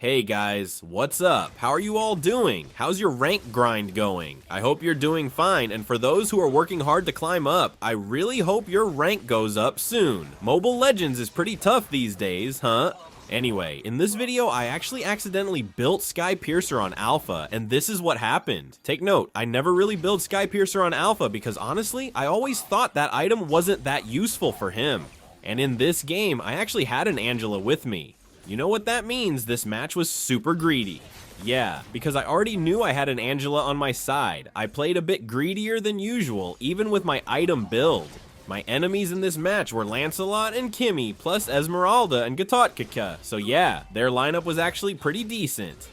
Hey guys, what's up? How are you all doing? How's your rank grind going? I hope you're doing fine, and for those who are working hard to climb up, I really hope your rank goes up soon. Mobile Legends is pretty tough these days, huh? Anyway, in this video, I actually accidentally built Sky Piercer on Alpha, and this is what happened. Take note, I never really built Sky Piercer on Alpha because honestly, I always thought that item wasn't that useful for him. And in this game, I actually had an Angela with me. You know what that means? This match was super greedy. Yeah, because I already knew I had an Angela on my side. I played a bit greedier than usual, even with my item build. My enemies in this match were Lancelot and Kimmy, plus Esmeralda and Gatotkaka, so yeah, their lineup was actually pretty decent.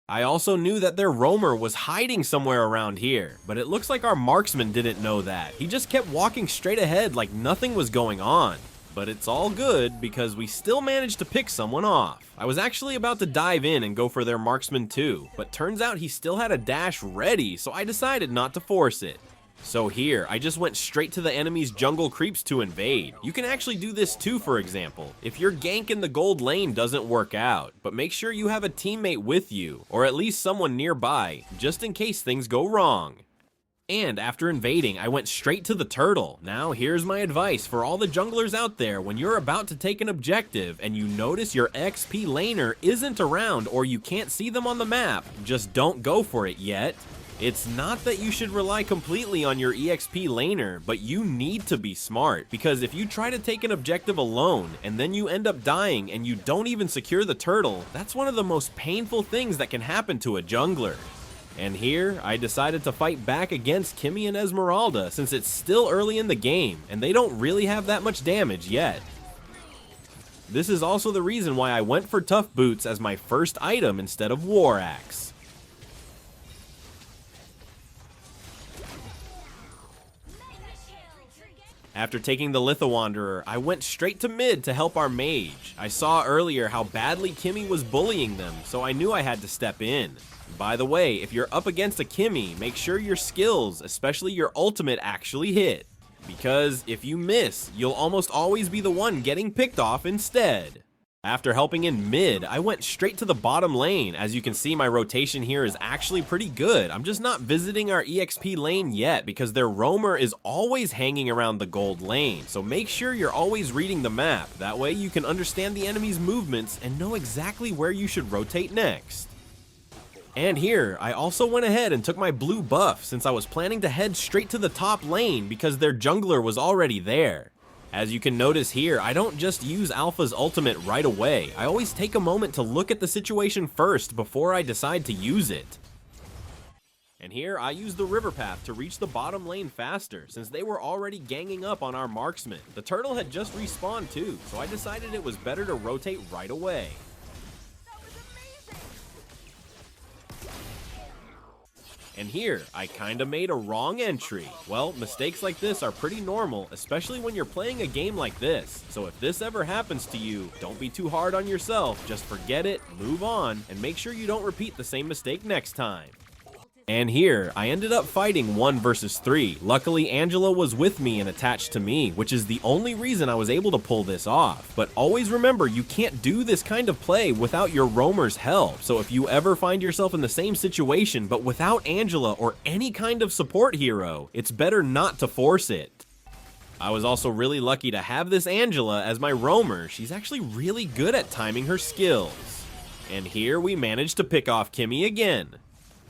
I also knew that their roamer was hiding somewhere around here, but it looks like our marksman didn't know that. He just kept walking straight ahead like nothing was going on. But it's all good because we still managed to pick someone off. I was actually about to dive in and go for their marksman too, but turns out he still had a dash ready, so I decided not to force it. So here, I just went straight to the enemy's jungle creeps to invade. You can actually do this too, for example, if your gank in the gold lane doesn't work out, but make sure you have a teammate with you, or at least someone nearby, just in case things go wrong. And after invading, I went straight to the turtle. Now here's my advice for all the junglers out there: when you're about to take an objective and you notice your XP laner isn't around or you can't see them on the map, just don't go for it yet. It's not that you should rely completely on your EXP laner, but you need to be smart, because if you try to take an objective alone and then you end up dying and you don't even secure the turtle, that's one of the most painful things that can happen to a jungler. And here, I decided to fight back against Kimmy and Esmeralda since it's still early in the game and they don't really have that much damage yet. This is also the reason why I went for Tough Boots as my first item instead of War Axe. After taking the Litho Wanderer, I went straight to mid to help our mage. I saw earlier how badly Kimmy was bullying them, so I knew I had to step in. By the way, if you're up against a Kimmy, make sure your skills, especially your ultimate, actually hit. Because if you miss, you'll almost always be the one getting picked off instead. After helping in mid, I went straight to the bottom lane. As you can see, my rotation here is actually pretty good. I'm just not visiting our EXP lane yet because their roamer is always hanging around the gold lane. So make sure you're always reading the map. That way you can understand the enemy's movements and know exactly where you should rotate next. And here, I also went ahead and took my blue buff since I was planning to head straight to the top lane because their jungler was already there. As you can notice here, I don't just use Alpha's ultimate right away. I always take a moment to look at the situation first before I decide to use it. And here, I used the river path to reach the bottom lane faster since they were already ganging up on our marksman. The turtle had just respawned too, so I decided it was better to rotate right away. And here, I kinda made a wrong entry. Well, mistakes like this are pretty normal, especially when you're playing a game like this. So if this ever happens to you, don't be too hard on yourself, just forget it, move on, and make sure you don't repeat the same mistake next time. And here, I ended up fighting 1 versus 3. Luckily, Angela was with me and attached to me, which is the only reason I was able to pull this off. But always remember, you can't do this kind of play without your roamer's help. So if you ever find yourself in the same situation, but without Angela or any kind of support hero, it's better not to force it. I was also really lucky to have this Angela as my roamer. She's actually really good at timing her skills. And here we managed to pick off Kimmy again.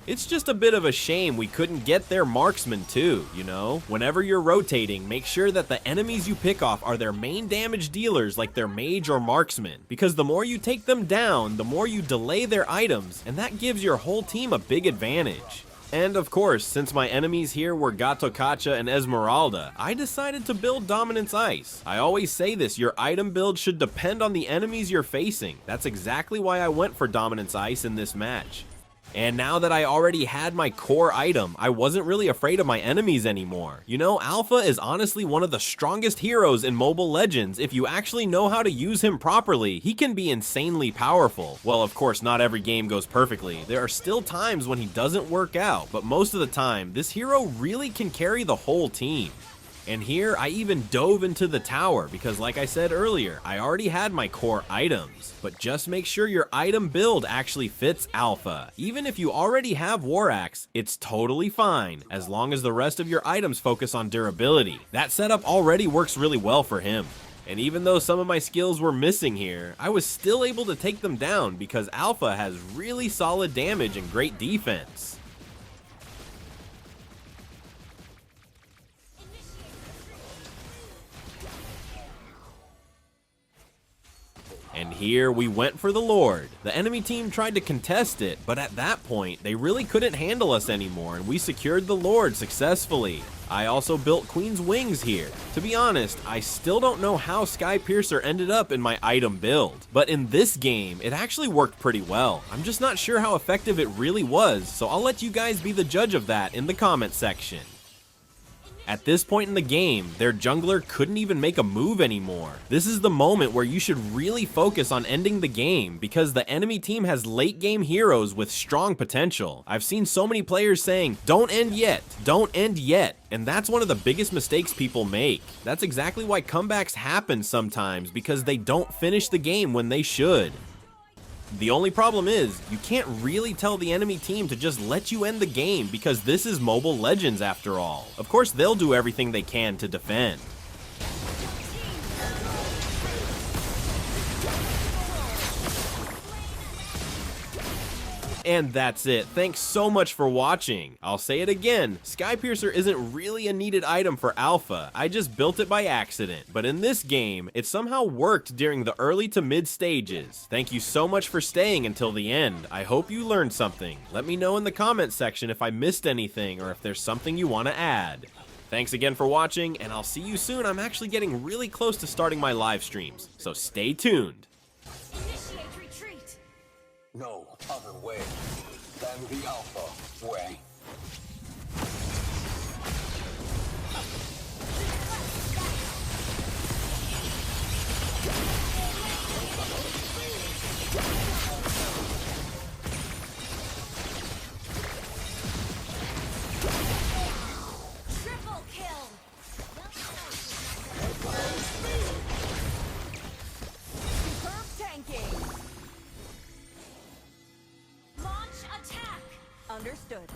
It's just a bit of a shame we couldn't get their marksman too, you know? Whenever you're rotating, make sure that the enemies you pick off are their main damage dealers like their mage or marksman, because the more you take them down, the more you delay their items, and that gives your whole team a big advantage. And of course, since my enemies here were Gatotkaka and Esmeralda, I decided to build Dominance Ice. I always say this, your item build should depend on the enemies you're facing. That's exactly why I went for Dominance Ice in this match. And now that I already had my core item, I wasn't really afraid of my enemies anymore. You know, Alpha is honestly one of the strongest heroes in Mobile Legends. If you actually know how to use him properly, he can be insanely powerful. Well, of course, not every game goes perfectly. There are still times when he doesn't work out, but most of the time, this hero really can carry the whole team. And here, I even dove into the tower because like I said earlier, I already had my core items. But just make sure your item build actually fits Alpha. Even if you already have War Axe, it's totally fine, as long as the rest of your items focus on durability. That setup already works really well for him. And even though some of my skills were missing here, I was still able to take them down because Alpha has really solid damage and great defense. And here we went for the Lord. The enemy team tried to contest it, but at that point, they really couldn't handle us anymore, and we secured the Lord successfully. I also built Queen's Wings here. To be honest, I still don't know how Skypiercer ended up in my item build, but in this game, it actually worked pretty well. I'm just not sure how effective it really was, so I'll let you guys be the judge of that in the comment section. At this point in the game, their jungler couldn't even make a move anymore. This is the moment where you should really focus on ending the game because the enemy team has late game heroes with strong potential. I've seen so many players saying, "Don't end yet, don't end yet," and that's one of the biggest mistakes people make. That's exactly why comebacks happen sometimes, because they don't finish the game when they should. The only problem is, you can't really tell the enemy team to just let you end the game because this is Mobile Legends after all. Of course, they'll do everything they can to defend. And that's it. Thanks so much for watching. I'll say it again, Skypiercer isn't really a needed item for Alpha. I just built it by accident. But in this game, it somehow worked during the early to mid stages. Thank you so much for staying until the end. I hope you learned something. Let me know in the comment section if I missed anything or if there's something you want to add. Thanks again for watching, and I'll see you soon. I'm actually getting really close to starting my live streams, so stay tuned. Initiate retreat. No other way than the Alpha way. Triple kill. Superb tanking. Launch attack. Understood.